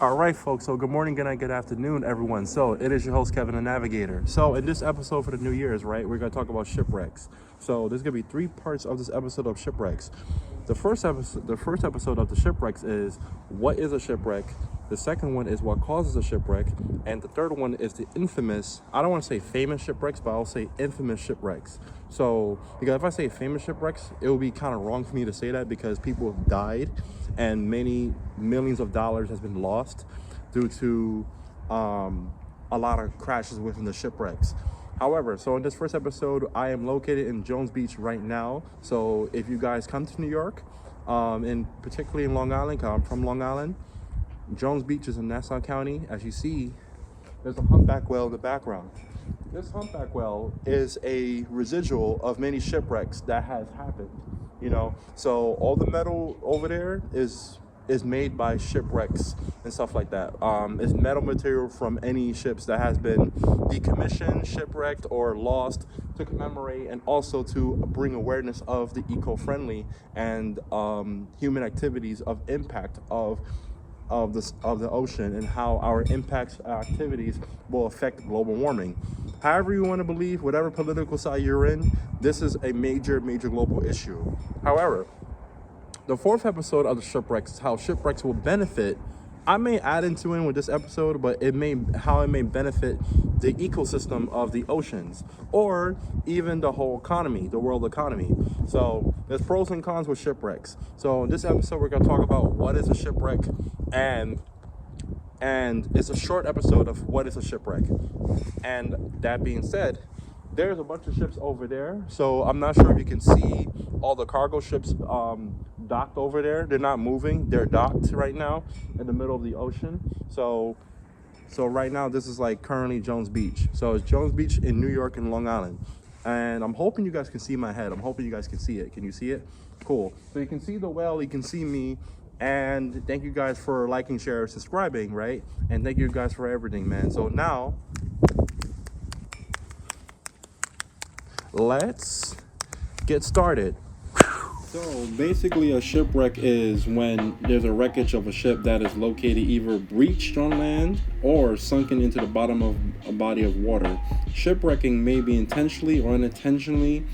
All right, folks. So good morning, good night, good afternoon, everyone. So it is your host, Kevin, the Navigator. So in this episode for the New Year's, right, we're going to talk about shipwrecks. So there's going to be three parts of this episode of shipwrecks. The first episode of the shipwrecks is what is a shipwreck. The second one is what causes a shipwreck. And the third one is the infamous, I don't want to say famous shipwrecks, but I'll say infamous shipwrecks. So, because if I say famous shipwrecks, it will be kind of wrong for me to say that because people have died and many millions of dollars has been lost due to a lot of crashes within the shipwrecks. However, so in this first episode, I am located in Jones Beach right now. So if you guys come to New York, and particularly in Long Island, 'cause I'm from Long Island, Jones Beach is in Nassau County. As you see, there's a humpback whale in the background. This humpback whale is a residual of many shipwrecks that has happened, So all the metal over there is made by shipwrecks and stuff like that. It's metal material from any ships that has been decommissioned, shipwrecked, or lost to commemorate and also to bring awareness of the eco-friendly and human activities of impact of the ocean and how our impacts activities will affect global warming. However you want to believe, whatever political side you're in, this is a major global issue. However, the fourth episode of the shipwrecks is how shipwrecks will benefit. I may add into it with this episode, but how it may benefit the ecosystem of the oceans or even the whole economy, the world economy. So there's pros and cons with shipwrecks. So in this episode, we're going to talk about what is a shipwreck, and it's a short episode of what is a shipwreck. And that being said, there's a bunch of ships over there. So I'm not sure if you can see all the cargo ships docked over there. They're not moving. They're docked right now in the middle of the ocean. So right now, this is like currently Jones Beach. So it's Jones Beach in New York and Long Island. And I'm hoping you guys can see my head. I'm hoping you guys can see it. Can you see it? Cool. So you can see the whale. You can see me. And thank you guys for liking, sharing, subscribing, right? And thank you guys for everything, man. So now, let's get started. So basically a shipwreck is when there's a wreckage of a ship that is located either breached on land or sunken into the bottom of a body of water. Shipwrecking may be intentionally or unintentionally.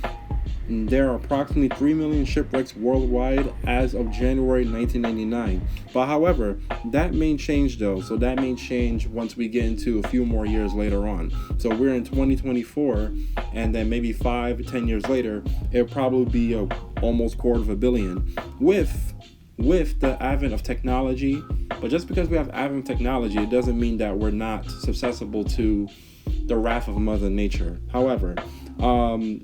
There are approximately 3 million shipwrecks worldwide as of January 1999. But however, that may change though. So that may change once we get into a few more years later on. So we're in 2024, and then maybe 5 to 10 years later, it'll probably be almost 250 million with the advent of technology. But just because we have advent of technology, it doesn't mean that we're not susceptible to the wrath of Mother Nature. However,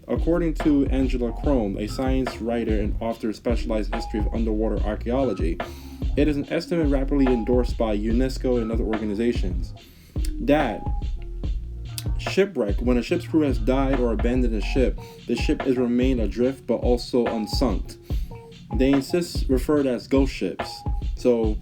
according to Angela Croome, a science writer and author specialized in history of underwater archaeology, it is an estimate rapidly endorsed by UNESCO and other organizations that shipwreck, when a ship's crew has died or abandoned a ship, the ship is remained adrift but also unsunk. They insist referred as ghost ships. So,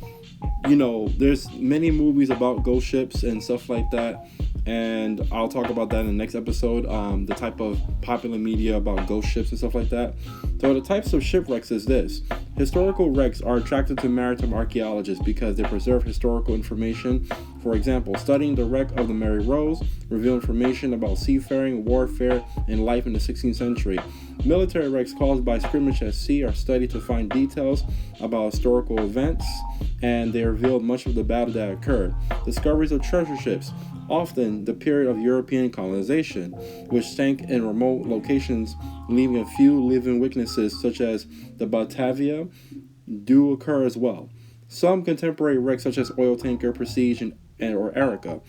there's many movies about ghost ships and stuff like that. And I'll talk about that in the next episode, the type of popular media about ghost ships and stuff like that. So the types of shipwrecks is this. Historical wrecks are attractive to maritime archaeologists because they preserve historical information. For example, studying the wreck of the Mary Rose reveal information about seafaring, warfare, and life in the 16th century. Military wrecks caused by skirmish at sea are studied to find details about historical events, and they reveal much of the battle that occurred. Discoveries of treasure ships, often the period of European colonization, which sank in remote locations, leaving a few living witnesses, such as the Batavia, do occur as well. Some contemporary wrecks, such as oil tanker Prestige or Erica,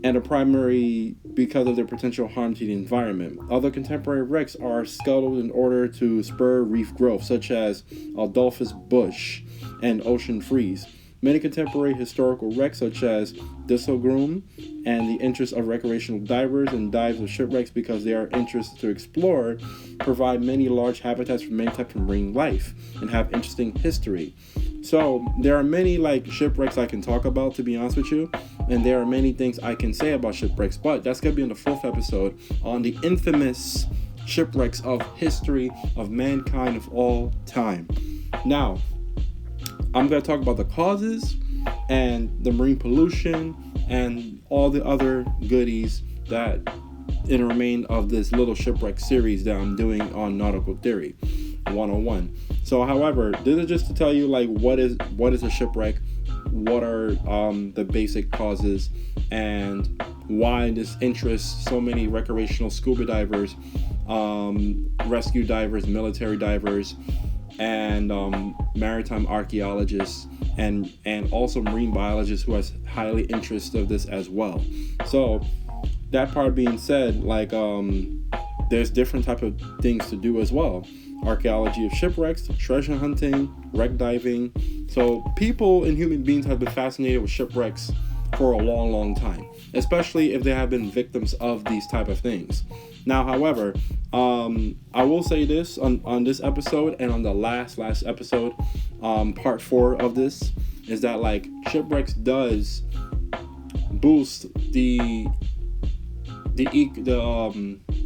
and are primary because of their potential harm to the environment. Other contemporary wrecks are scuttled in order to spur reef growth, such as Adolphus Bush and Ocean Freeze. Many contemporary historical wrecks, such as Disselgroom, and the interest of recreational divers and dives of shipwrecks because they are interested to explore, provide many large habitats for many types of marine life and have interesting history. So there are many shipwrecks I can talk about, to be honest with you, and there are many things I can say about shipwrecks, but that's going to be in the 4th episode on the infamous shipwrecks of history of mankind of all time. Now, I'm going to talk about the causes and the marine pollution and all the other goodies that in remain of this little shipwreck series that I'm doing on Nautical Theory 101. So however, this is just to tell you like what is a shipwreck, what are the basic causes, and why this interests so many recreational scuba divers, rescue divers, military divers, and maritime archaeologists, and also marine biologists who has highly interest of this as well. So that part being said, like there's different type of things to do as well. Archaeology of shipwrecks, treasure hunting, wreck diving. So people and human beings have been fascinated with shipwrecks for a long time, especially if they have been victims of these type of things. Now, however, I will say this on this episode and on the last episode, part 4 of this, is that like shipwrecks does boost the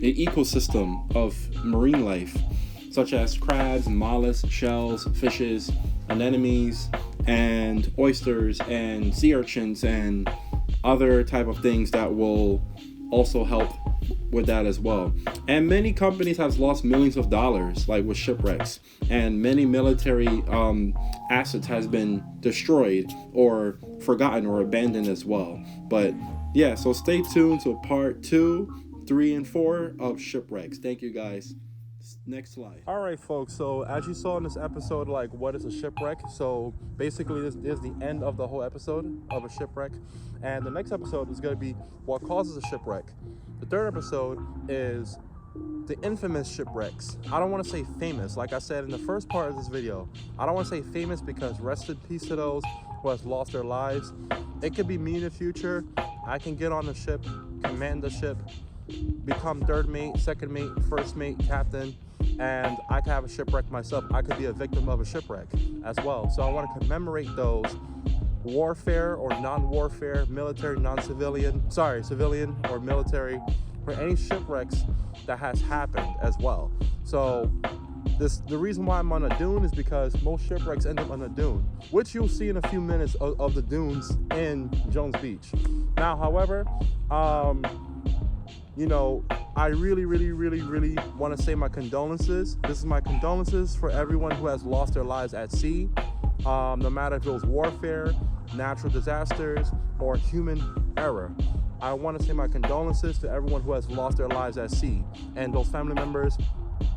ecosystem of marine life, such as crabs, mollusks, shells, fishes, anemones, and oysters, and sea urchins, and other type of things that will also help with that as well. And many companies have lost millions of dollars like with shipwrecks, and many military assets has been destroyed or forgotten or abandoned as well. But yeah, so stay tuned to part 2, 3, and 4 of shipwrecks. Thank you guys. Next slide. All right, folks, so as you saw in this episode, like what is a shipwreck? So basically this is the end of the whole episode of a shipwreck, and the next episode is going to be what causes a shipwreck. The third episode is the infamous shipwrecks. I don't want to say famous, like I said in the first part of this video. I don't want to say famous because rest in peace to those who has lost their lives. It could be me in the future. I can get on the ship, command the ship, become third mate, second mate, first mate, captain, and I could have a shipwreck myself. I could be a victim of a shipwreck as well. So I want to commemorate those warfare or non-warfare, military, non-civilian, civilian or military, for any shipwrecks that has happened as well. So the reason why I'm on a dune is because most shipwrecks end up on a dune, which you'll see in a few minutes of the dunes in Jones Beach. Now, however, you know, I really want to say my condolences. This is my condolences for everyone who has lost their lives at sea, no matter if it was warfare, natural disasters, or human error. I want to say my condolences to everyone who has lost their lives at sea, and those family members,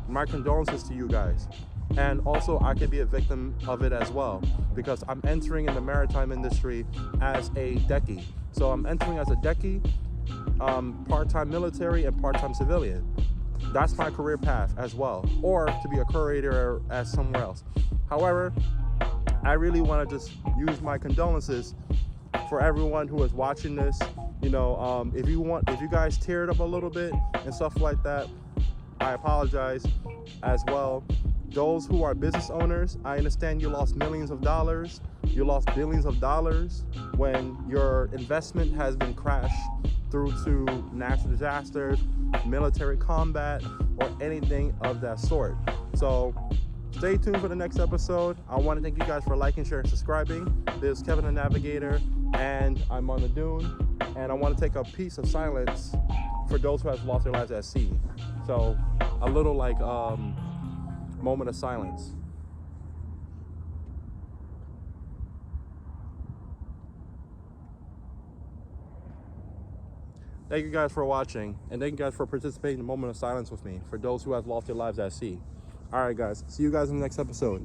my condolences to you guys. And also, I could be a victim of it as well, because I'm entering in the maritime industry as a decky. So I'm entering as a decky, part-time military and part-time civilian. That's my career path as well, or to be a curator as somewhere else. However, I really want to just use my condolences for everyone who is watching this. You know, if you guys teared up a little bit and stuff like that, I apologize as well. Those who are business owners, I understand you lost millions of dollars, you lost billions of dollars when your investment has been crashed through to natural disasters, military combat, or anything of that sort. So stay tuned for the next episode. I want to thank you guys for liking, sharing, subscribing. This is Kevin the Navigator, and I'm on the dune, and I want to take a piece of silence for those who have lost their lives at sea. So a little like moment of silence. Thank you guys for watching, and thank you guys for participating in the moment of silence with me for those who have lost their lives at sea. All right, guys. See you guys in the next episode.